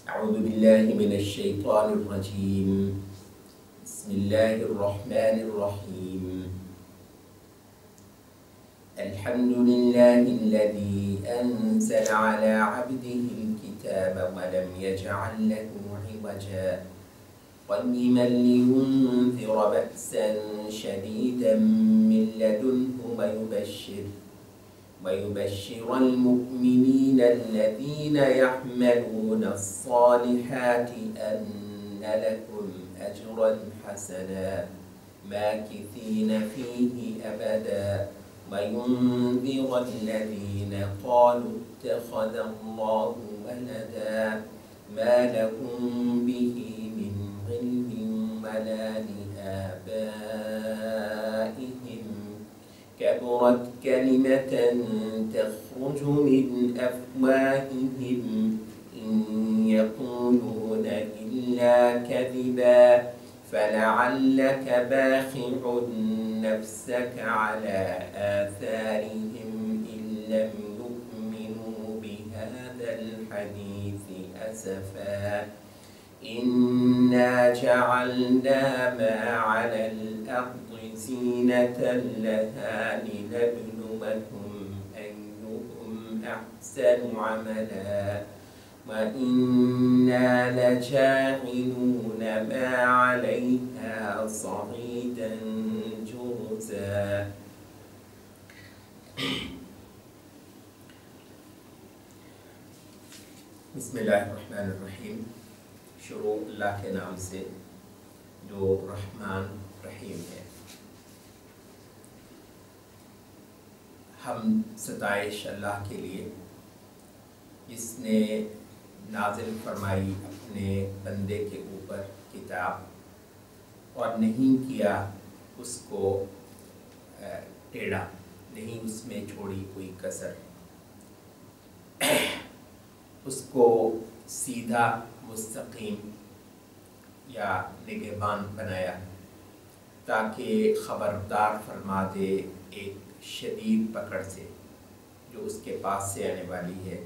أعوذ بالله من الشيطان الرجيم. بسم الله الرحمن الرحيم. الحمد لله الذي أنزل على عبده الكتاب ولم يجعل له عوجا قيما لينذر بأسا شديدا من لدنه ويبشر المؤمنين الذين يعملون الصالحات أن لهم أجرا حسنا ماكثين فيه أبدا وينذر الذين قالوا اتخذ الله ولدا ما لهم به من علم ولا لآبائهم كبرت كلمة تخرج من أفواههم إن يقولون إلا كذبا فلعلك باخع نفسك على آثارهم إن لم يؤمنوا بهذا الحديث أسفا إنا جعلنا ما على الأرض زينة لها لنبلوهم أيهم أحسن عملا وإنا لجاعلون ما عليها صعيدا جرزا. بسم اللہ الرحمن الرحیم. شروع اللہ کے نام سے جو رحمان رحیم ہے. ہم ستائش اللہ کے لیے جس نے نازل فرمائی اپنے بندے کے اوپر کتاب اور نہیں کیا اس کو ٹیڑھا، نہیں اس میں چھوڑی کوئی کسر، اس کو سیدھا مستقیم یا نگہبان بنایا تاکہ خبردار فرما دے ایک شدید پکڑ سے جو اس کے پاس سے آنے والی ہے،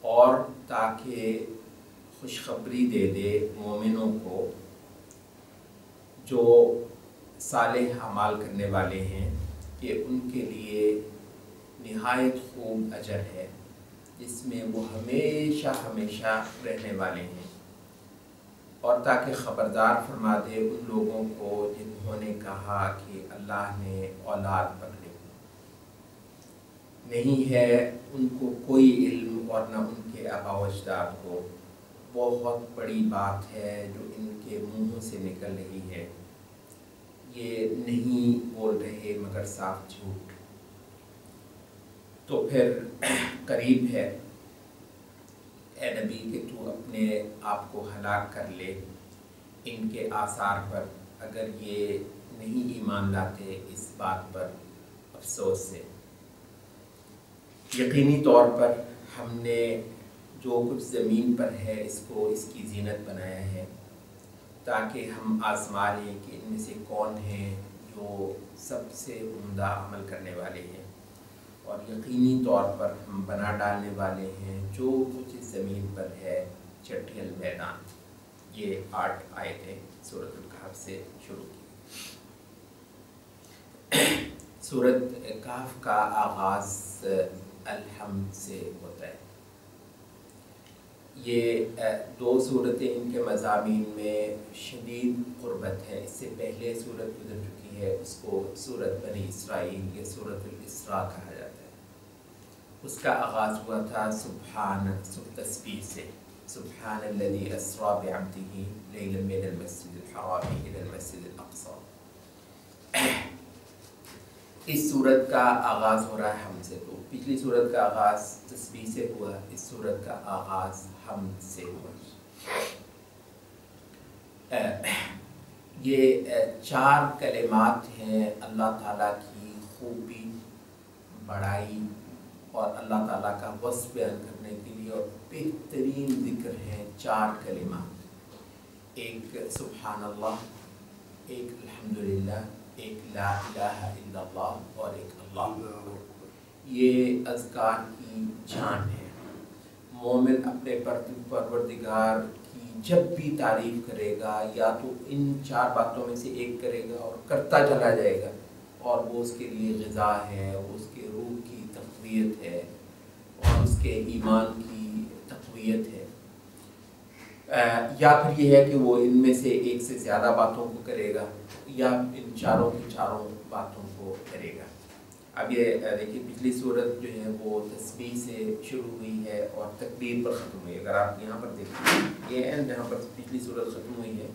اور تاکہ خوشخبری دے دے مومنوں کو جو صالح اعمال کرنے والے ہیں کہ ان کے لیے نہایت خوب اجر ہے جس میں وہ ہمیشہ ہمیشہ رہنے والے ہیں، اور تاکہ خبردار فرما دے ان لوگوں کو جنہوں نے کہا کہ اللہ نے اولاد پکڑی نہیں ہے، ان کو کوئی علم اور نہ ان کے آباء و اجداد کو. بہت بڑی بات ہے جو ان کے منہوں سے نکل رہی ہے. یہ نہیں بول رہے مگر صاف جھوٹ. تو پھر قریب ہے اے نبی کہ تو اپنے آپ کو ہلاک کر لے ان کے آثار پر، اگر یہ نہیں ایمان لاتے اس بات پر افسوس سے. یقینی طور پر ہم نے جو کچھ زمین پر ہے اس کو اس کی زینت بنایا ہے تاکہ ہم آزما لیں کہ ان میں سے کون ہیں جو سب سے عمدہ عمل کرنے والے ہیں، اور یقینی طور پر ہم بنا ڈالنے والے ہیں جو کچھ اس زمین پر ہے چٹھیل میدان. یہ 8 آیتیں سورۃ الکہف سے شروع کی. سورۃ کہف کا آغاز الحمد سے ہوتا ہے. یہ 2 صورتیں ان کے مضامین میں شدید قربت ہے. اس سے پہلے صورت گزر چکی ہے، اس کو سورۃ بنی اسرائیل یا سورۃ الاسراء کہا جاتا ہے. اس کا آغاز ہوا تھا تسبیح سے، سبحان الذی اسریٰ بعبدہ لیلا من المسجد الحرام الی المسجد الاقصی. اس صورت کا آغاز ہو رہا ہے حمد سے. تو پچھلی صورت کا آغاز تسبیح سے ہوا، اس صورت کا آغاز حمد سے ہوا. یہ 4 کلمات ہیں اللہ تعالیٰ کی خوبی، بڑائی اور اللہ تعالیٰ کا وصف بیان کرنے کے لیے، اور بہترین ذکر ہیں 4 کلمات. ایک سبحان اللہ، ایک الحمدللہ، ایک لا الہ الا اللہ اور ایک اللہ. یہ اذکار کی جان ہے. مومن اپنے پروردگار کی جب بھی تعریف کرے گا یا تو ان 4 باتوں میں سے ایک کرے گا اور کرتا چلا جائے گا، اور وہ اس کے لیے غذا ہے، وہ اس کے روح کی تقویت ہے اور اس کے ایمان کی تقویت ہے، یا پھر یہ ہے کہ وہ ان میں سے ایک سے زیادہ باتوں کو کرے گا یا ان چاروں کی چاروں باتوں کو کرے گا۔ اب یہ دیکھیے پچھلی صورت جو ہے وہ تسبیح سے شروع ہوئی ہے اور تکبیر پر ختم ہوئی ہے۔ اگر آپ یہاں پر دیکھیں یہ ہے جہاں پر پچھلی صورت ختم ہوئی ہے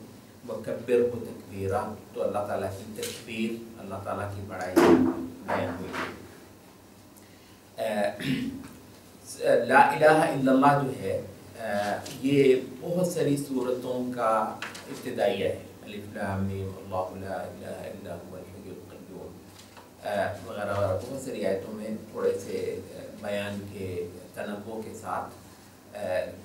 وَكَبِّرْهُ تَكْبِيرًا، تو اللہ تعالیٰ کی تکبیر، اللہ تعالیٰ کی بڑائی بیان ہوئی ہے۔ لا الہ الا اللہ جو ہے یہ بہت ساری صورتوں کا ابتدائیہ ہے، الف لام میم اللہ لا الہ الا هو الحی القیوم وغیرہ وغیرہ، بہت ساری آیتوں میں تھوڑے سے بیان کے تنوع کے ساتھ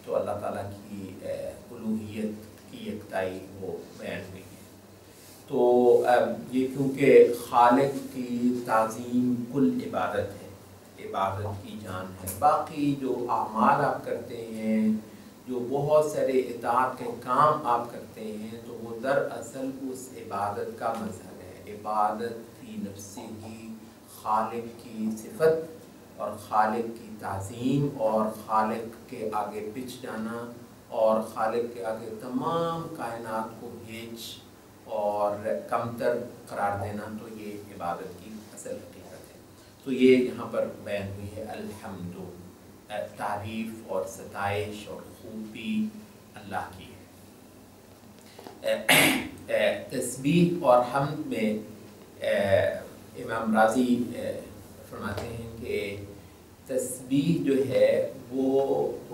تو اللہ تعالیٰ کی الوہیت کی یکتائی وہ بیان ہوئی ہے۔ تو یہ کیونکہ خالق کی تعظیم کل عبادت ہے، عبادت کی جان ہے، باقی جو اعمال آپ کرتے ہیں، جو بہت سارے اطاعت کے کام آپ کرتے ہیں، تو وہ دراصل اس عبادت کا مظہر ہے۔ عبادت فی نفسی ہی خالق کی صفت اور خالق کی تعظیم اور خالق کے آگے پچھ جانا اور خالق کے آگے تمام کائنات کو بھیج اور کمتر قرار دینا، تو یہ عبادت کی اصل حقیقت ہے۔ تو یہ یہاں پر بیان ہوئی ہے الحمد، تعریف اور ستائش اور خوبی اللہ کی ہے۔ تسبیح اور حمد میں امام راضی فرماتے ہیں کہ تسبیح جو ہے وہ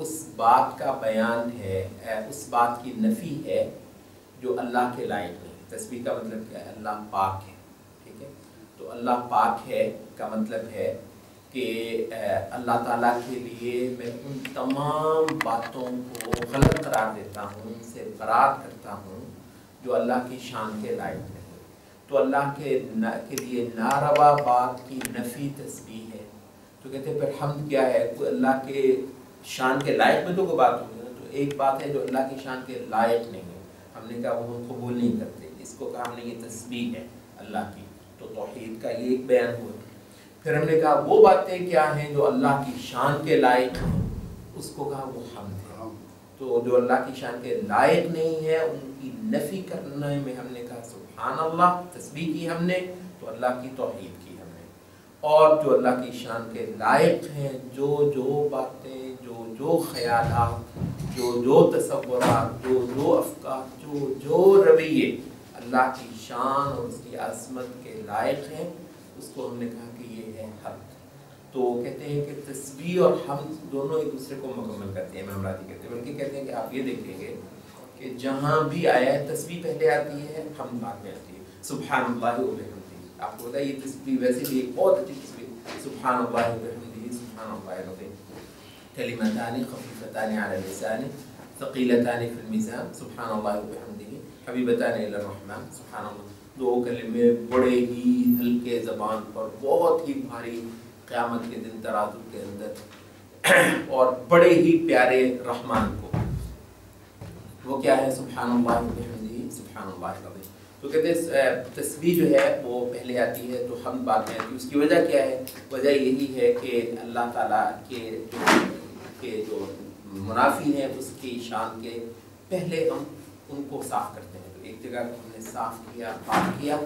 اس بات کا بیان ہے، اس بات کی نفی ہے جو اللہ کے لائق نہیں۔ تسبیح کا مطلب کیا ہے؟ اللہ پاک ہے، ٹھیک ہے؟ تو اللہ پاک ہے کا مطلب ہے کہ اللہ تعالیٰ کے لیے میں ان تمام باتوں کو غلط قرار دیتا ہوں، ان سے برات کرتا ہوں جو اللہ کی شان کے لائق نہیں۔ تو اللہ کے لیے ناروا بات کی نفی تسبیح ہے۔ تو کہتے ہیں پھر حمد کیا ہے؟ کوئی اللہ کے شان کے لائق میں تو کوئی بات ہوگی نا، تو ایک بات ہے جو اللہ کی شان کے لائق نہیں ہے، ہم نے کہا وہ ہم قبول نہیں کرتے، اس کو کہا ہم نے یہ تسبیح ہے اللہ کی، تو توحید کا یہ ایک بیان ہوا۔ پھر ہم نے کہا وہ باتیں کیا ہیں جو اللہ کی شان کے لائق ہیں، اس کو کہا وہ حمد ہے۔ تو جو اللہ کی شان کے لائق نہیں ہے ان کی نفی کرنے میں ہم نے کہا سبحان اللہ، تسبیح کی ہم نے، تو اللہ کی توحید کی ہم نے۔ اور جو اللہ کی شان کے لائق ہیں، جو باتیں، جو خیالات، جو تصورات، جو افکار، جو رویے اللہ کی شان اور اس کی عظمت کے لائق ہیں، اس کو ہم نے کہا کہ یہ ہے حمد۔ تو کہتے ہیں کہ تسبیح اور حمد دونوں ایک دوسرے کو مکمل کرتے ہیں، امام راضی کہتے ہیں، بلکہ کہتے ہیں کہ آپ یہ دیکھیں گے کہ جہاں بھی آیا ہے تسبیح پہلے آتی ہے، حمد بعد میں آتی ہے۔ سبحان اللہ و بحمدہ، آپ کو پتہ ہے یہ تسبیح ویسے بھی ایک بہت اچھی تسبیح، سبحان اللہ و بحمدہ سبحان اللہ العظیم، کلمتان خفیفتان علی اللسان ثقیلتان فی المیزان، سبحان اللہ و بحمدہ حبیبتان الی الرحمن، سبحان اللہ، 2 کلمے بڑے ہی ہلکے زبان پر، بہت ہی بھاری قیامت کے دن ترازو کے اندر، اور بڑے ہی پیارے رحمان کو۔ وہ کیا ہے؟ سبحان اللہ و بحمدہ سبحان اللہ العظیم۔ تو کہتے ہیں تسبیح جو ہے وہ پہلے آتی ہے تو حمد بعد میں آتی ہے۔ اس کی وجہ کیا ہے؟ وجہ یہی ہے کہ اللہ تعالیٰ کے جو منافی ہیں اس کی شان کے پہلے ہم ان کو صاف کرتے ہیں۔ تو ایک جگہ کو ہم نے صاف کیا، پاک کیا،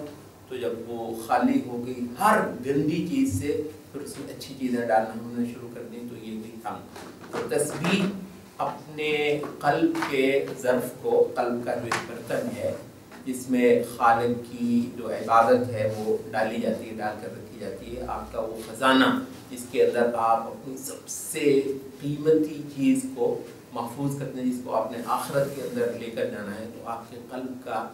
تو جب وہ خالی ہو گئی ہر گندی چیز سے، پھر اس میں اچھی چیزیں ڈالنا ہم نے شروع کر دیں، تو یہ بھی حمد۔ تو تسبیح اپنے قلب کے ظرف کو، قلب کا جو ایک برتن ہے جس میں خالق کی جو عبادت ہے وہ ڈالی جاتی ہے، ڈال کر رکھی جاتی ہے، آپ کا وہ خزانہ جس کے اندر آپ اپنی سب سے قیمتی چیز کو محفوظ کرتے ہیں، جس کو آپ نے آخرت کے اندر لے کر جانا ہے، تو آپ کے قلب کا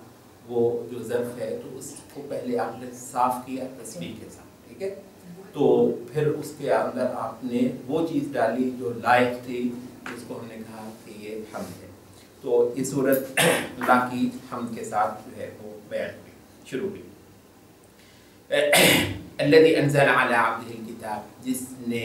وہ جو ظرف ہے تو اس کو پہلے آپ نے صاف کیا تسبیح کے ساتھ، ٹھیک ہے؟ تو پھر اس کے اندر آپ نے وہ چیز ڈالی جو لائق تھی، اس کو ہم نے کہا کہ یہ حمد ہے۔ تو یہ صورت اللہ کی حمد کے ساتھ جو ہے وہ بیان ہوئی، شروع ہوئی۔ الذی انزل علی عبدہ الکتاب، جس نے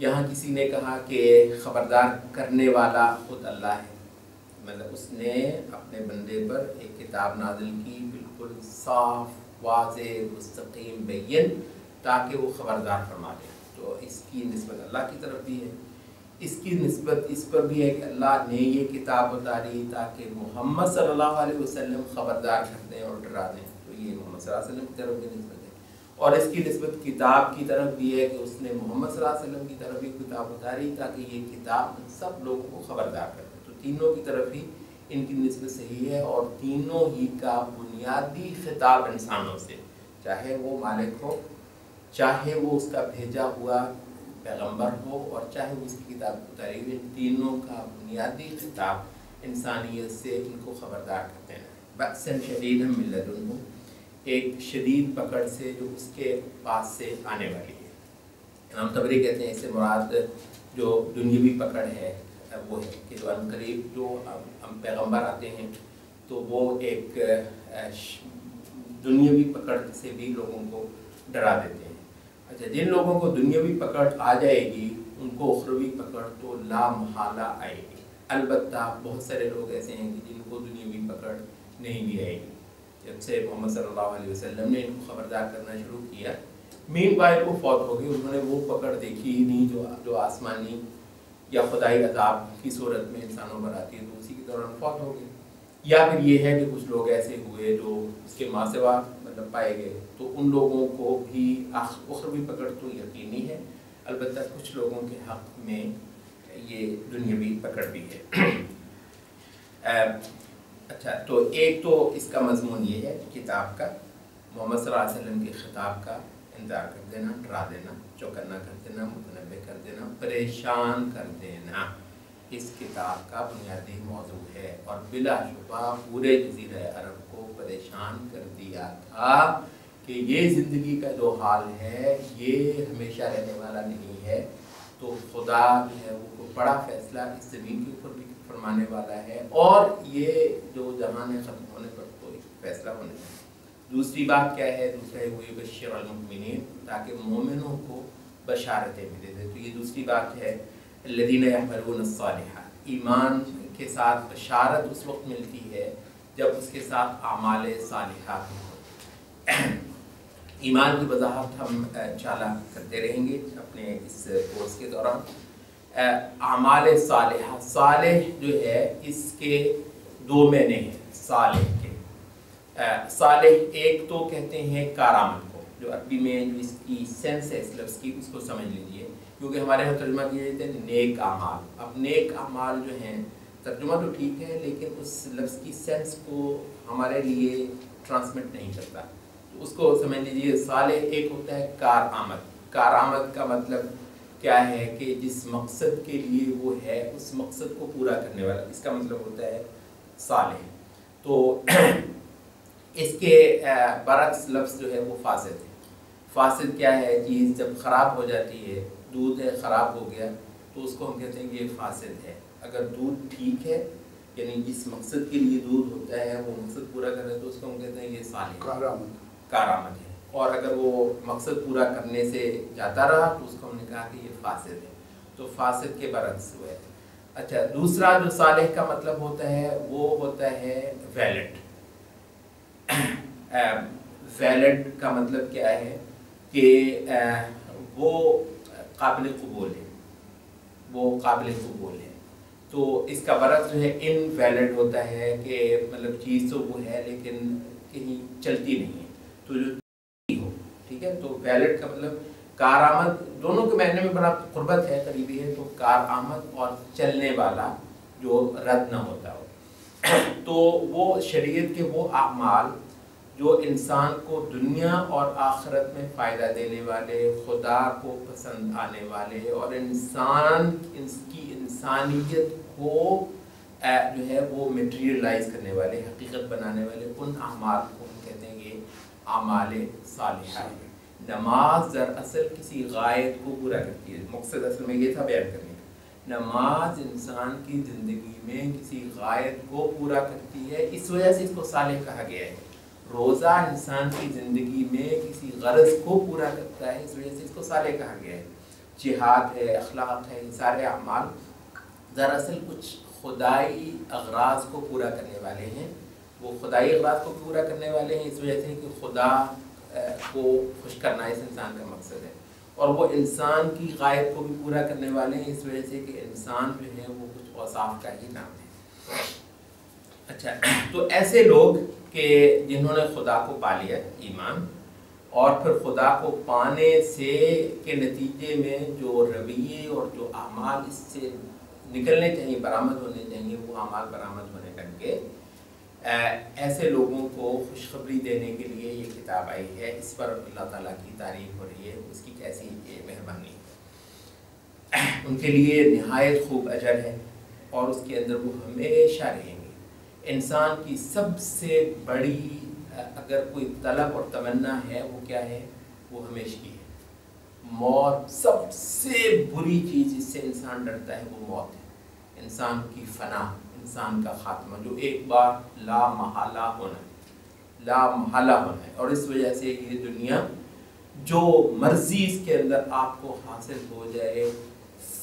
یہاں کسی نے کہا کہ خبردار کرنے والا خود اللہ ہے، مطلب اس نے اپنے بندے پر ایک کتاب نازل کی بالکل صاف واضح مستقیم بین تاکہ وہ خبردار فرما دے، تو اس کی نسبت اللہ کی طرف بھی ہے، اس کی نسبت اس پر بھی ہے کہ اللہ نے یہ کتاب اتاری تاکہ محمد صلی اللہ علیہ وسلم خبردار کر دیں اور ڈرا دیں، تو یہ محمد صلی اللہ علیہ وسلم کی طرف بھی نسبت ہے، اور اس کی نسبت کتاب کی طرف بھی ہے کہ اس نے محمد صلی اللہ علیہ وسلم کی طرف بھی کتاب اتاری تاکہ یہ کتاب سب لوگوں کو خبردار کر دے، تو تینوں کی طرف ہی ان کی نسبت صحیح ہے، اور تینوں ہی کا بنیادی خطاب انسانوں سے، چاہے وہ مالک ہو، چاہے وہ اس کا بھیجا ہوا پیغمبر ہو، اور چاہے وہ اس کی کتاب اتاری ہوئی، تینوں کا بنیادی خطاب انسانیت سے ان کو خبردار کرتے ہیں۔ بأسًا شدیدًا من لدنہ، ایک شدید پکڑ سے جو اس کے پاس سے آنے والی ہے۔ امام طبری کہتے ہیں اس سے مراد جو دنیاوی پکڑ ہے وہ ہے کہ جو عنقریب جو پیغمبر آتے ہیں تو وہ ایک دنیاوی پکڑ سے بھی لوگوں کو ڈرا دیتے ہیں۔ اچھا، جن لوگوں کو دنیاوی پکڑ آ جائے گی ان کو اخروی پکڑ تو لا محالہ آئے گی، البتہ بہت سارے لوگ ایسے ہیں کہ جن کو دنیاوی پکڑ نہیں بھی آئے گی۔ جب سے محمد صلی اللہ علیہ وسلم نے ان کو خبردار کرنا شروع کیا، مین وائل وہ فوت ہو گئے، انہوں نے وہ پکڑ دیکھی ہی نہیں جو آسمانی یا خدائی عذاب کی صورت میں انسانوں پر آتی ہے، تو اسی کے دوران فوت ہو گئے۔ یا پھر یہ ہے کہ کچھ لوگ ایسے ہوئے جو اس کے ماں سوا مطلب پائے گئے، تو ان لوگوں کو بھی اخروی پکڑ تو یقینی ہے، البتہ کچھ لوگوں کے حق میں یہ دنیاوی پکڑ بھی ہے۔ اچھا، تو ایک تو اس کا مضمون یہ ہے کتاب کا، محمد صلی اللہ علیہ وسلم کے خطاب کا انذار کر دینا، ڈرا دینا، چوکنا کر دینا، متنبہ کر دینا، پریشان کر دینا، اس کتاب کا بنیادی موضوع ہے، اور بلا شبہ پورے جزیرہ عرب کو پریشان کر دیا تھا کہ یہ زندگی کا جو حال ہے یہ ہمیشہ رہنے والا نہیں ہے، تو خدا جو ہے وہ بڑا فیصلہ اس زمین کے اوپر بھی فرمانے والا ہے، اور یہ جو جہان ہے ختم ہونے پر تو فیصلہ ہونے والا ہے۔ دوسری بات کیا ہے؟ دوسرا ہے وہ بشر المؤمنین، تاکہ مومنوں کو بشارتیں ملے تھے، تو یہ دوسری بات ہے الذین یعملون الصالحات، ایمان کے ساتھ بشارت اس وقت ملتی ہے جب اس کے ساتھ اعمال صالحات ہوں۔ ایمان کی وضاحت ہم انشاءاللہ کرتے رہیں گے اپنے اس کورس کے دوران۔ اعمال صالحہ، صالح جو ہے اس کے دو معنی ہیں صالح کے۔ صالح ایک تو کہتے ہیں کارآمد کو، جو عربی میں جو اس کی سینس ہے اس لفظ کی، اس کو سمجھ لیجئے، کیونکہ ہمارے یہاں ترجمہ کیا جاتا ہے نیک اعمال۔ اب نیک اعمال جو ہیں ترجمہ تو ٹھیک ہے لیکن اس لفظ کی سینس کو ہمارے لیے ٹرانسمٹ نہیں کرتا، تو اس کو سمجھ لیجئے صالح ایک ہوتا ہے کارآمد۔ کارآمد کا مطلب کیا ہے کہ جس مقصد کے لیے وہ ہے اس مقصد کو پورا کرنے والا، اس کا مطلب ہوتا ہے صالح۔ تو اس کے برعکس لفظ جو ہے وہ فاسد ہے۔ فاسد کیا ہے؟ چیز جب خراب ہو جاتی ہے، دودھ ہے خراب ہو گیا تو اس کو ہم کہتے ہیں کہ یہ فاسد ہے۔ اگر دودھ ٹھیک ہے، یعنی جس مقصد کے لیے دودھ ہوتا ہے وہ مقصد پورا کر رہے تو اس کو ہم کہتے ہیں یہ صالح کارآمد ہے، اور اگر وہ مقصد پورا کرنے سے جاتا رہا تو اس کو ہم نے کہا کہ یہ فاسد ہے، تو فاسد کے برعکس ہوئے۔ اچھا، دوسرا جو صالح کا مطلب ہوتا ہے وہ ہوتا ہے ویلڈ۔ ویلڈ کا مطلب کیا ہے کہ وہ قابل قبول ہے، وہ قابل قبول ہے، تو اس کا برعکس جو ہے ان ویلڈ ہوتا ہے کہ مطلب چیز تو وہ ہے لیکن کہیں چلتی نہیں ہے، تو جو ہو ٹھیک ہے، تو ویلڈ کا مطلب کارآمد، دونوں کے معنی میں بڑا قربت ہے، قریبی ہے، تو کارآمد اور چلنے والا جو رد نہ ہوتا ہو، تو وہ شریعت کے وہ اعمال جو انسان کو دنیا اور آخرت میں فائدہ دینے والے، خدا کو پسند آنے والے، اور اس کی انسانیت کو جو ہے وہ میٹیریلائز کرنے والے، حقیقت بنانے والے، ان اعمال کو ہم کہتے ہیں یہ اعمال صالحہ ہے۔ نماز دراصل کسی غائب کو پورا کرتی ہے، مقصد اصل میں یہ تھا بیان کرنے کا، نماز انسان کی زندگی میں کسی غائب کو پورا کرتی ہے، اس وجہ سے اس کو صالح کہا گیا ہے۔ روزہ انسان کی زندگی میں کسی غرض کو پورا کرتا ہے، اس وجہ سے اس کو صالح کہا گیا ہے۔ جہاد ہے، اخلاق ہے، یہ سارے اعمال دراصل کچھ خدائی اغراض کو پورا کرنے والے ہیں. وہ خدائی اغراض کو پورا کرنے والے ہیں اس وجہ سے کہ خدا کو خوش کرنا اس انسان کا مقصد ہے، اور وہ انسان کی غائب کو بھی پورا کرنے والے ہیں اس وجہ سے کہ انسان جو ہے وہ کچھ اوصاف کا ہی نام ہے. اچھا، تو ایسے لوگ کہ جنہوں نے خدا کو پا لیا ایمان، اور پھر خدا کو پانے سے کے نتیجے میں جو رویے اور جو اعمال اس سے نکلنے چاہیے، برآمد ہونے چاہیے، وہ اعمال برآمد ہونے لگ گئے، ایسے لوگوں کو خوشخبری دینے کے لیے یہ کتاب آئی ہے. اس پر اللہ تعالیٰ کی تعریف ہو رہی ہے، اس کی کیسی مہربانی. ان کے لیے نہایت خوب اجر ہے اور اس کے اندر وہ ہمیشہ رہیں گے. انسان کی سب سے بڑی اگر کوئی طلب اور تمنا ہے وہ کیا ہے؟ وہ ہمیشہ کی ہے. موت سب سے بری چیز جس سے انسان ڈرتا ہے وہ موت ہے. انسان کی فنا، انسان کا خاتمہ، جو ایک بار لا محالہ ہونا ہے، لا محالہ ہونا ہے. اور اس وجہ سے یہ دنیا جو مرضی اس کے اندر آپ کو حاصل ہو جائے،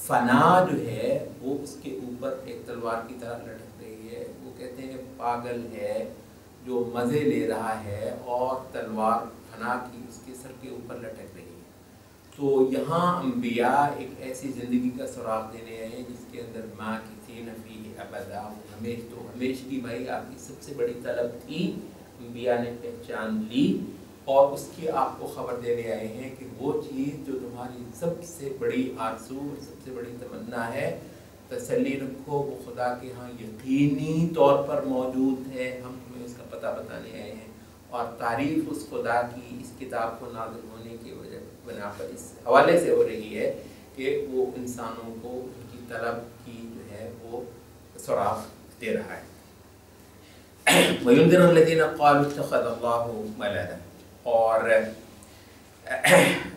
فنا جو ہے وہ اس کے اوپر ایک تلوار کی طرح لٹک رہی ہے. وہ کہتے ہیں پاگل ہے جو مزے لے رہا ہے اور تلوار فنا کی اس کے سر کے اوپر لٹک رہی ہے. تو یہاں انبیاء ایک ایسی زندگی کا سراغ دینے آئے ہیں جس کے اندر ماں کسی نفی ابدا، ہمیشہ کی بھائی آپ کی سب سے بڑی طلب تھی، انبیاء نے پہچان لی اور اس کی آپ کو خبر دینے آئے ہیں کہ وہ چیز جو تمہاری سب سے بڑی آرزو اور سب سے بڑی تمنا ہے، تسلی رکھو، وہ خدا کے ہاں یقینی طور پر موجود ہے. ہم تمہیں اس کا پتہ بتانے آئے ہیں، اور تعریف اس خدا کی اس کتاب کو نازل ہونے کی وجہ بنا پر اس حوالے سے ہو رہی ہے کہ وہ انسانوں کو ان کی طلب کی جو ہے وہ سراغ دے رہا ہے. وَيُنذِرُ الَّذِينَ قَالُوا اتَّخَذَ اللَّهُ وَلَدًا، اور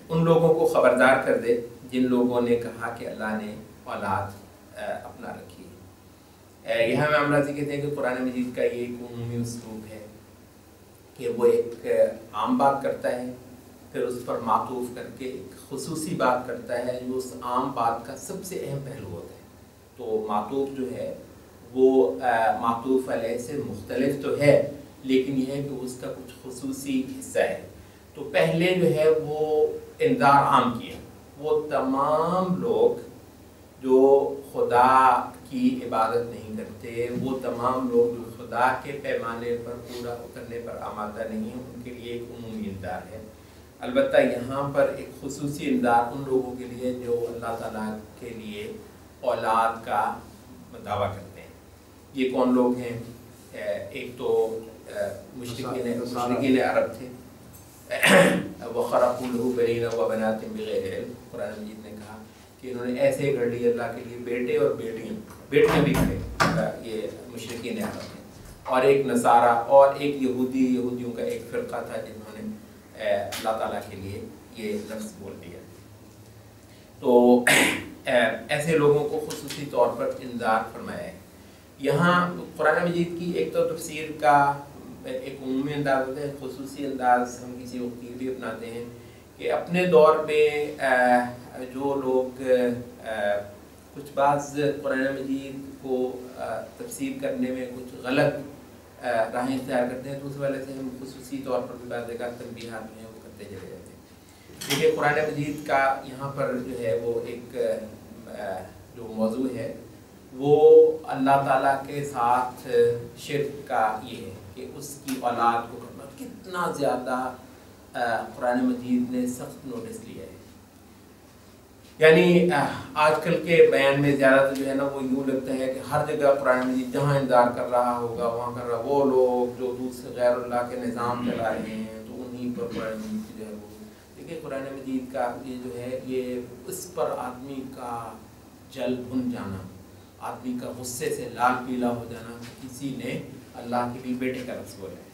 ان لوگوں کو خبردار کر دے جن لوگوں نے کہا کہ اللہ نے اولاد اپنا رکھی ہے. یہاں امام راضی کہتے ہیں کہ قرآن مجید کا یہ ایک عمومی اسلوب ہے کہ وہ ایک عام بات کرتا ہے، پھر اس پر معطوف کر کے ایک خصوصی بات کرتا ہے جو اس عام بات کا سب سے اہم پہلو ہوتا ہے. تو معطوف جو ہے وہ معطوف علیہ سے مختلف تو ہے، لیکن یہ ہے کہ اس کا کچھ خصوصی حصہ ہے. تو پہلے جو ہے وہ انذار عام کیا، وہ تمام لوگ جو خدا کی عبادت نہیں کرتے، وہ تمام لوگ جو خدا کے پیمانے پر پورا اترنے پر آمادہ نہیں ہیں، ان کے لیے ایک عمومی انذار ہے. البتہ یہاں پر ایک خصوصی انذار ان لوگوں کے لیے جو اللہ تعالیٰ کے لیے اولاد کا دعویٰ کرتے ہیں. یہ کون لوگ ہیں؟ ایک تو مشرکین عرب تھے. وَخَرَقُوا لَهُ بَنِينَ وَبَنَاتٍ بِغَيْرِ عِلْمٍ، قرآن مجید نے کہا کہ انہوں نے ایسے گھڑ لی اللہ کے لیے بیٹے اور بیٹیاں بھی کھڑے. یہ مشرکین عرب ہیں. اور ایک نصارہ اور ایک یہودیوں کا ایک فرقہ تھا جنہوں نے اللہ تعالیٰ کے لیے یہ لفظ بول دیا. تو ایسے لوگوں کو خصوصی طور پر انذار فرمایا ہے. یہاں قرآن مجید کی ایک تو تفسیر کا ایک عمومی انداز ہوتا ہے، خصوصی انداز ہم کسی وقت یہ بھی اپناتے ہیں کہ اپنے دور میں جو لوگ کچھ بعض قرآن مجید کو تفسیر کرنے میں کچھ غلط راہیں اختیار کرتے ہیں، تو اس وجہ سے ہم خصوصی طور پر بھی بعض ایک تنبیہات میں وہ کرتے چلے جاتے ہیں. کیونکہ قرآن مجید کا یہاں پر جو ہے وہ ایک جو موضوع ہے وہ اللہ تعالیٰ کے ساتھ شرک کا یہ ہے کہ اس کی اولاد کو کرنا کتنا زیادہ قرآن مجید نے سخت نوٹس لیا ہے. یعنی آج کل کے بیان میں زیادہ جو ہے نا وہ یوں لگتا ہے کہ ہر جگہ قرآن مجید جہاں انذار کر رہا ہوگا وہاں کر رہا، وہ لوگ جو دوسرے غیر اللہ کے نظام چلا رہے ہیں تو انہیں پر قرآن مجید جو ہے وہ دیکھیں. قرآن مجید کا یہ جو ہے یہ اس پر آدمی کا جل بھن جانا، آدمی کا غصے سے لال پیلا ہو جانا کہ کسی نے اللہ کے لیے بیٹے کا لفظ بولا ہے.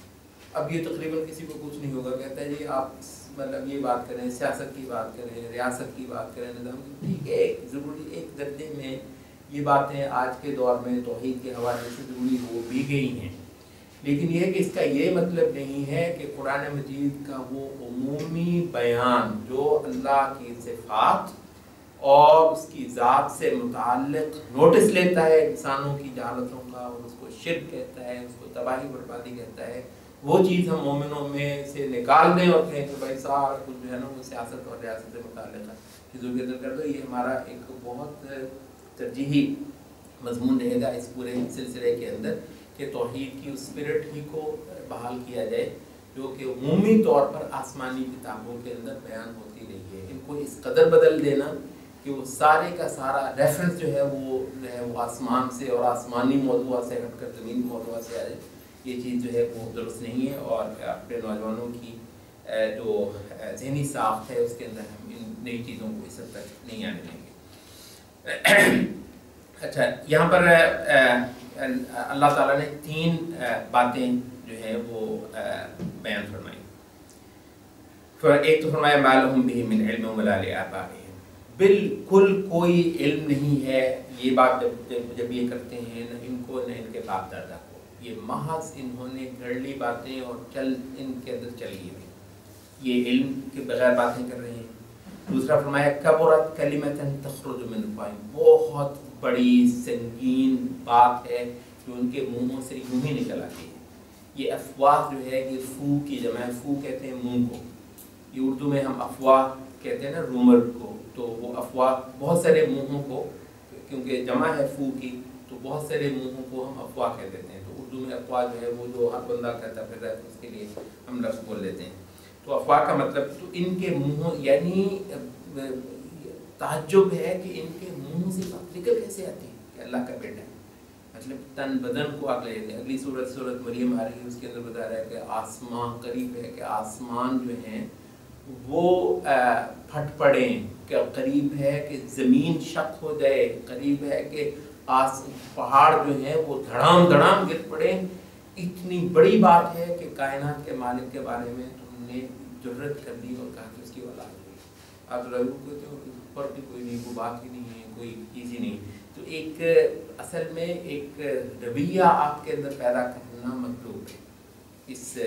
اب یہ تقریباً کسی کو کچھ نہیں ہوگا، کہتا ہے جی آپ مطلب یہ بات کریں، سیاست کی بات کریں، ریاست کی بات کریں، نظام کی، ٹھیک ہے ضروری ایک درجے میں یہ باتیں آج کے دور میں توحید کے حوالے سے ضروری ہو بھی گئی ہیں، لیکن یہ کہ اس کا یہ مطلب نہیں ہے کہ قرآن مجید کا وہ عمومی بیان جو اللہ کی صفات اور اس کی ذات سے متعلق نوٹس لیتا ہے انسانوں کی جہالتوں کا، اور اس کو شرک کہتا ہے، اس کو تباہی بربادی کہتا ہے، وہ چیز ہم مومنوں میں سے نکال دیں اور کہیں کہ بھائی سارا کچھ جو ہے نا وہ سیاست اور ریاست سے متعلق چیزوں کے اندر کر دو. یہ ہمارا ایک بہت ترجیحی مضمون رہے گا اس پورے سلسلے کے اندر کہ توحید کی اس اسپرٹ ہی کو بحال کیا جائے جو کہ عمومی طور پر آسمانی کتابوں کے اندر بیان ہوتی رہی ہے. ان کو اس قدر بدل دینا کہ وہ سارے کا سارا ریفرنس جو ہے وہ آسمان سے اور آسمانی موضوعات سے ہٹ کر زمین موضوعات سے آ جائے، یہ چیز جو ہے وہ درست نہیں ہے. اور اپنے نوجوانوں کی جو ذہنی ساخت ہے اس کے اندر ہم ان نئی چیزوں کو اس حد تک نہیں آنے دیں گے. اچھا، یہاں پر اللہ تعالیٰ نے 3 باتیں جو ہے وہ بیان فرمائی. ایک تو فرمایا ما لہم بہ من علم ولا لآبائہم، بالکل کوئی علم نہیں ہے. یہ بات جب یہ کرتے ہیں نہ ان کو نہ ان کے باپ دادا کو، یہ محض انہوں نے گھڑ لی باتیں اور ان کے اندر چلی گئی، یہ علم کے بغیر باتیں کر رہے ہیں. دوسرا فرمایا کبرت کلمۃ تخرج من افواہہم، بہت بڑی سنگین بات ہے جو ان کے منہوں سے یوں ہی نکل آتی ہے. یہ افواہ جو ہے یہ فو کی جمع ہے، فو کہتے ہیں منہ کو، یہ اردو میں ہم افواہ کہتے ہیں نا رومر کو، تو وہ افواہ بہت سارے منہوں کو، کیونکہ جمع ہے فو کی تو بہت سارے منہوں کو ہم افواہ کہہ دیتے ہیں. تو اردو میں افواہ جو ہے وہ جو ہر بندہ کہتا پھر رہا ہے تو اس کے لیے ہم لفظ بول لیتے ہیں. تو افواہ کا مطلب تو ان کے منہوں، یعنی تعجب ہے کہ ان کے منہ سے بات نکل کیسے آتی ہے کہ اللہ کا بیٹا ہے. مطلب تن بدن کو عقل ہے. اگلی سورت مریم آ رہی ہے، اس کے اندر بتا رہا ہے کہ آسمان قریب ہے، کہ آسمان جو ہیں وہ پھٹ پڑیں، کہ قریب ہے کہ زمین شق ہو جائے، قریب ہے کہ پہاڑ جو ہیں وہ دھڑام دھڑام گر پڑیں. اتنی بڑی بات ہے کہ کائنات کے مالک کے بارے میں تم نے جرت کر دی اور کہا کہ اس کی اولاد ہوئی. آپ لوگوں کو تو پر بھی کوئی نہیں، کوئی بات ہی نہیں ہے، کوئی چیز ہی نہیں. تو ایک اصل میں ایک رویہ آپ کے اندر پیدا کرنا مطلوب ہے اس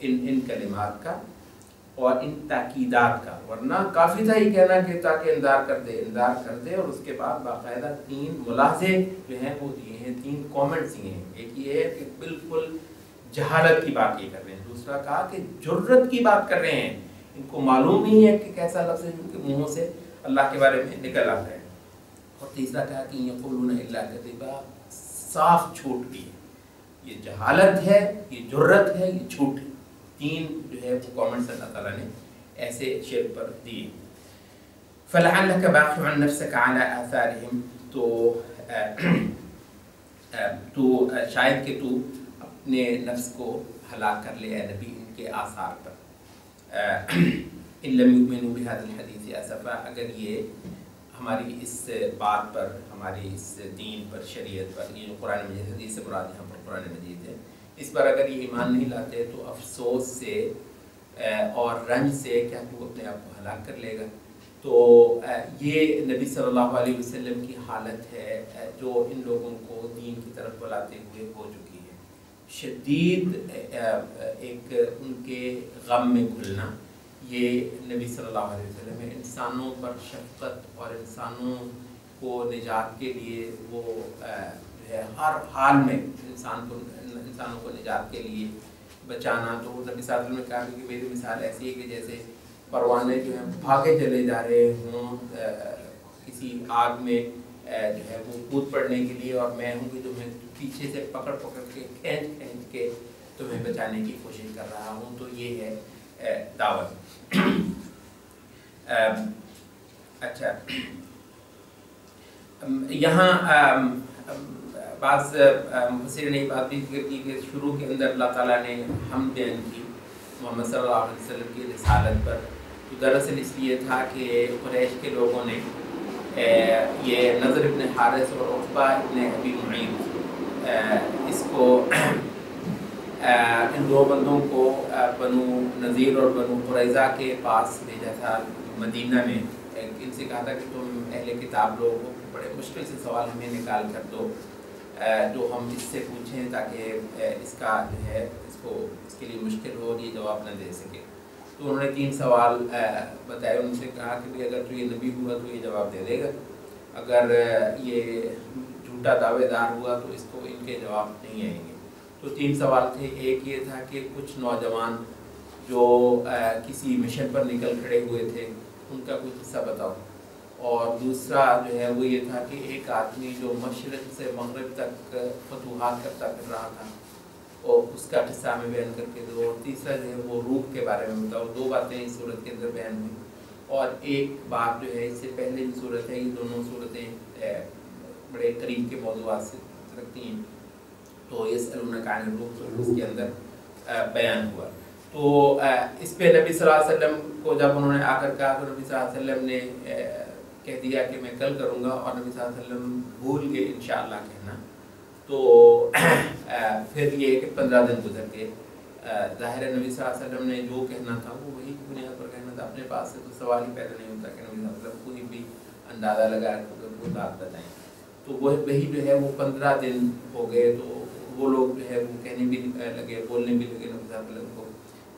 ان کلمات کا اور ان تاکیدات کا. ورنہ کافی تھا ہی کہنا کہ تاکہ انذار کر دے اور اس کے بعد باقاعدہ 3 ملاحظے جو ہیں وہ دیے ہیں، 3 کامنٹس دیے ہیں. ایک یہ ہے کہ بالکل جہالت کی بات یہ کر رہے ہیں. دوسرا کہا کہ جرت کی بات کر رہے ہیں، ان کو معلوم نہیں ہے کہ کیسا لفظ ہے ان کے منہوں سے اللہ کے بارے میں نکل آتا ہے. اور تیسرا کہا کہ یقولون الا کذبا، صاف جھوٹ بھی ہے. یہ جہالت ہے، یہ جرت ہے، یہ جھوٹ ہے. 3 جو ہے وہ کامنٹس اللہ تعالیٰ نے ایسے شرک پر دیے. فَلَعَلَّكَ بَاخِعٌ نَفْسَكَ عَلَىٰ آثَارِهِمْ، تو شاید کہ تو اپنے نفس کو ہلاک کر لے اے نبی ان کے آثار پر. إِن لَمْ يُؤْمِنُوا بِهَذَا الْحَدِيثِ أَسَفًا، اگر یہ ہماری اس بات پر، ہماری اس دین پر، شریعت پر، یہ قرآن مجید، حدیث سے مراد یہاں پر قرآن مجید ہے، اس پر اگر یہ ایمان نہیں لاتے تو افسوس سے اور رنج سے کیا وہ اپنے آپ کو ہلاک کر لے گا. تو یہ نبی صلی اللہ علیہ وسلم کی حالت ہے جو ان لوگوں کو دین کی طرف بلاتے ہوئے ہو چکی ہے. شدید ایک ان کے غم میں گھلنا، یہ نبی صلی اللہ علیہ وسلم ہے. انسانوں پر شفقت اور انسانوں کو نجات کے لیے وہ جو ہے ہر حال میں انسانوں کو نجات کے لیے بچانا. تو نبی صلی اللہ علیہ وسلم نے کہا کہ میری مثال ایسی ہے کہ جیسے پروانے جو ہیں بھاگے چلے جا رہے ہوں کسی آگ میں جو ہے وہ کود پڑنے کے لیے، اور میں ہوں کہ جو میں پیچھے سے پکڑ کے کھینچ کے تمہیں بچانے کی کوشش کر رہا ہوں. تو یہ ہے دعوت. اچھا، یہاں بعض مفسرین نے بات بھی ذکر کی کہ شروع کے اندر اللہ تعالیٰ نے حمد بیان کی محمد صلی اللہ علیہ وسلم کی رسالت پر. تو دراصل اس لیے تھا کہ قریش کے لوگوں نے یہ نضر ابن حارث اور عقبہ ابن ابی معیط اس کو ان 2 بندوں کو بنو نذیر اور بنو قریظہ کے پاس بھیجا تھا مدینہ میں. ان سے کہا تھا کہ تم اہل کتاب لوگوں کو بڑے مشکل سے سوال ہمیں نکال کر دو جو ہم اس سے پوچھیں تاکہ اس کا جو ہے اس کے لیے مشکل ہو اور یہ جواب نہ دے سکے. تو انہوں نے 3 سوال بتائے. ان سے کہا کہ بھئی اگر تو یہ نبی ہوا تو یہ جواب دے دے گا، اگر یہ جھوٹا دعوے دار ہوا تو اس کو ان کے جواب نہیں آئیں گے. تو 3 سوال تھے. ایک یہ تھا کہ کچھ نوجوان جو کسی مشن پر نکل کھڑے ہوئے تھے ان کا کوئی قصہ بتاؤ. اور دوسرا جو ہے وہ یہ تھا کہ ایک آدمی جو مشرق سے مغرب تک فتوحات کرتا پھر رہا تھا اور اس کا قصہ ہمیں بیان کر کے دو. اور تیسرا جو ہے وہ روح کے بارے میں بتاؤ. 2 باتیں اس صورت کے اندر بیان ہوئی. اور ایک بات جو ہے اس سے پہلے جو صورت ہے، یہ دونوں صورتیں بڑے قریب کے موضوعات سے رکھتی ہیں. تو یسألونک عن الروح اس کے اندر بیان ہوا. تو اس پہ نبی صلی اللہ علیہ وسلم کو جب انہوں نے آ کر کہا تو نبی صلی اللہ علیہ وسلم نے کہہ دیا کہ میں کل کروں گا، اور نبی صلی اللہ علیہ وسلم بھول گئے انشاءاللہ کہنا. تو پھر یہ کہ 15 دن گزر گئے. ظاہر ہے نبی صلی اللہ علیہ وسلم نے جو کہنا تھا وہ وہی بنیاد پر کہنا تھا. اپنے پاس سے تو سوال ہی پیدا نہیں ہوتا کہ نبی صلی اللہ علیہ وسلم کوئی بھی اندازہ لگا کر وہ بات بتائیں. تو وہی جو ہے وہ 15 دن ہو گئے. تو وہ لوگ جو ہے وہ کہنے بھی لگے، بولنے بھی لگے نبی صلی اللہ علیہ وسلم کو.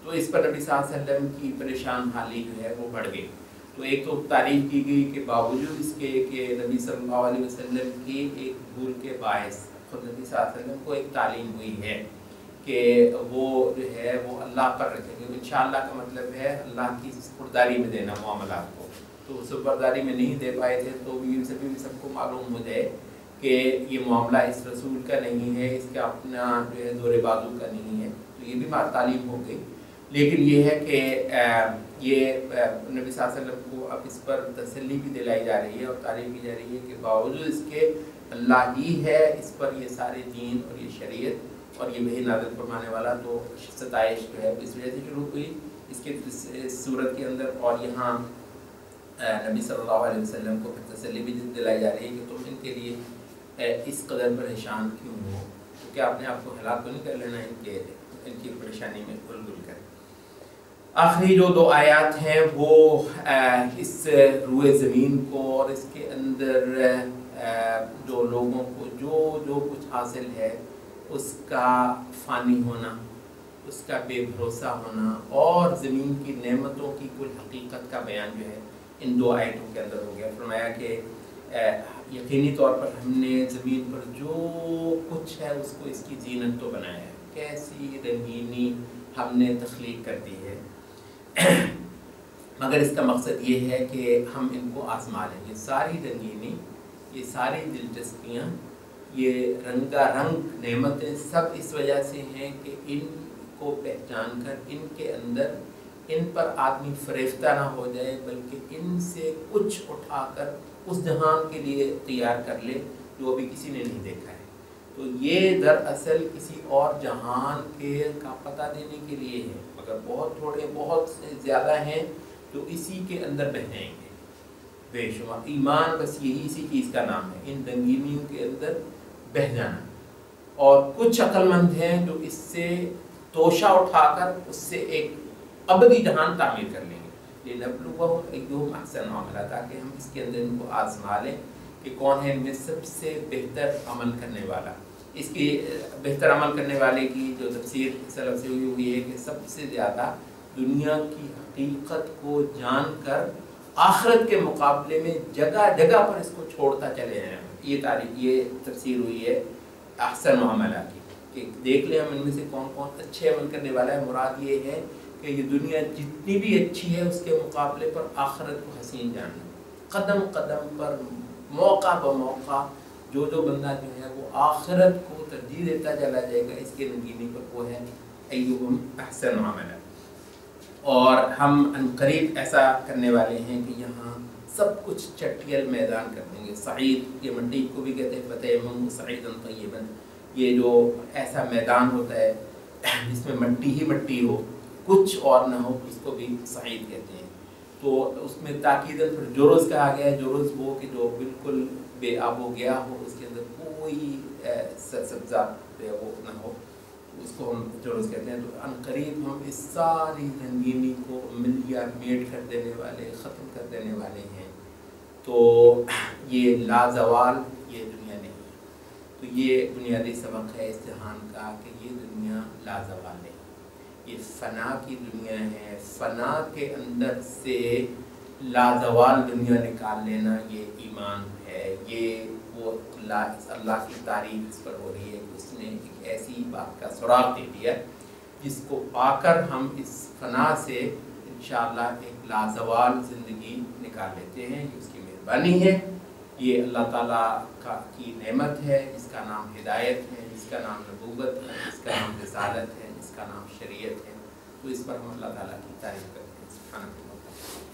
تو اس پر نبی صلی اللہ علیہ وسلم کی پریشان حالی جو ہے وہ بڑھ گئی. تو ایک تو تعریف کی گئی کہ باوجود اس کے کہ نبی صلی اللہ علیہ وسلم کی ایک بھول کے باعث خود نبی صلی اللہ علیہ وسلم کو ایک تعلیم ہوئی ہے کہ وہ جو ہے وہ اللہ پر رکھیں گے. انشاءاللہ کا مطلب ہے اللہ کی سپرداری میں دینا معاملات کو. تو سپرداری میں نہیں دے پائے تھے تو یہ سب کو معلوم ہو جائے کہ یہ معاملہ اس رسول کا نہیں ہے، اس کا اپنا جو ہے زور بازو کا نہیں ہے. تو یہ بھی بات تعلیم ہو گئی. لیکن یہ ہے کہ یہ نبی صلی اللہ علیہ وسلم کو اب اس پر تسلی بھی دلائی جا رہی ہے اور تعریف کی جا رہی ہے کہ باوجود اس کے اللہ ہی ہے اس پر یہ سارے دین اور یہ شریعت اور یہ وحی نازل فرمانے والا. تو ستائش جو ہے اس وجہ سے شروع ہوئی اس کے صورت کے اندر. اور یہاں نبی صلی اللہ علیہ وسلم کو پھر تسلی بھی دلائی جا رہی ہے کہ تم ان کے لیے اس قدر پریشان کیوں ہو، کیونکہ آپ نے آپ کو ہلاک تو نہیں کر لینا ان کی پریشانی میں گل گل کر. آخری جو 2 آیات ہیں وہ اس روئے زمین کو اور اس کے اندر جو لوگوں کو جو کچھ حاصل ہے اس کا فانی ہونا، اس کا بے بھروسہ ہونا اور زمین کی نعمتوں کی کل حقیقت کا بیان جو ہے ان 2 آیتوں کے اندر ہو گیا. فرمایا کہ یقینی طور پر ہم نے زمین پر جو کچھ ہے اس کو اس کی زینت تو بنایا ہے. کیسی رنگینی ہم نے تخلیق کر دی ہے، مگر اس کا مقصد یہ ہے کہ ہم ان کو آزما لیں. یہ ساری رنگینی، یہ ساری دلچسپیاں، یہ رنگا رنگ نعمتیں سب اس وجہ سے ہیں کہ ان کو پہچان کر ان کے اندر ان پر آدمی فریفتہ نہ ہو جائے، بلکہ ان سے کچھ اٹھا کر اس جہان کے لیے تیار کر لے جو ابھی کسی نے نہیں دیکھا ہے. تو یہ دراصل کسی اور جہان کا پتہ دینے کے لیے ہے، مگر بہت تھوڑے بہت زیادہ ہیں جو اسی کے اندر بہ جائیں گے بے شمار. ایمان بس یہی اسی چیز کا نام ہے، ان رنگینیوں کے اندر بہ جانا. اور کچھ عقل مند ہیں جو اس سے توشہ اٹھا کر اس سے ایک ابدی جہان تعمیر کر لیں گے. لِنَبْلُوَهُمْ أَيُّهُمْ أَحْسَنُ عَمَلًا، تاکہ ہم اس کے اندر ان کو آزما لیں کہ کون ہے ان میں سب سے بہتر عمل کرنے والا. اس کی بہتر عمل کرنے والے کی جو تفسیر سلف سے ہوئی ہے کہ سب سے زیادہ دنیا کی حقیقت کو جان کر آخرت کے مقابلے میں جگہ جگہ پر اس کو چھوڑتا چلے جائیں. یہ تفسیر ہوئی ہے احسن عملہ کی کہ دیکھ لیں ہم ان میں سے کون کون اچھے عمل کرنے والا ہے. مراد یہ ہے کہ یہ دنیا جتنی بھی اچھی ہے اس کے مقابلے پر آخرت کو حسین جاننا. قدم قدم پر موقع بموقع جو بندہ جو ہے وہ آخرت کو ترجیح دیتا چلا جائے گا اس کے رنگینی پر، وہ ہے ایہم احسن عملا. اور ہم عنقریب ایسا کرنے والے ہیں کہ یہاں سب کچھ چٹیل میدان کر دیں گے. سعید، یہ مٹی کو بھی کہتے ہیں فتیمموا صعیدا طیبا، یہ جو ایسا میدان ہوتا ہے جس میں مٹی ہی مٹی ہو، کچھ اور نہ ہو، اس کو بھی سعید کہتے ہیں. تو اس میں تاکیداً پھر جرز کہا گیا ہے. جرز وہ کہ جو بالکل بے آب و گیا ہو، اس کے اندر کوئی سبزہ وہ نہ ہو، اس کو ہم جرز کہتے ہیں. تو عنقریب ہم اس ساری رنگینی کو ملیا میٹ کر دینے والے، ختم کر دینے والے ہیں. تو یہ لازوال یہ دنیا نہیں ہے. تو یہ بنیادی سبق ہے اس جہان کا کہ یہ دنیا لازوال نہیں. یہ فنا کی دنیا ہے، فنا کے اندر سے لازوال دنیا نکال لینا یہ ایمان ہے۔ یہ وہ اللہ کی تعریف اس پر ہو رہی ہے کہ اس نے ایک ایسی بات کا سراغ دے دیا جس کو پا کر ہم اس فنا سے انشاءاللہ ایک لازوال زندگی نکال لیتے ہیں۔ یہ اس کی مہربانی ہے، یہ اللہ تعالیٰ کی نعمت ہے، جس کا نام ہدایت ہے، جس کا نام نبوت ہے، جس کا نام رسالت ہے، جس کا نام شریعت ہے۔ تو اس پر ہم اللہ تعالیٰ کی تعریف کرتے ہیں۔ سبحان اللہ۔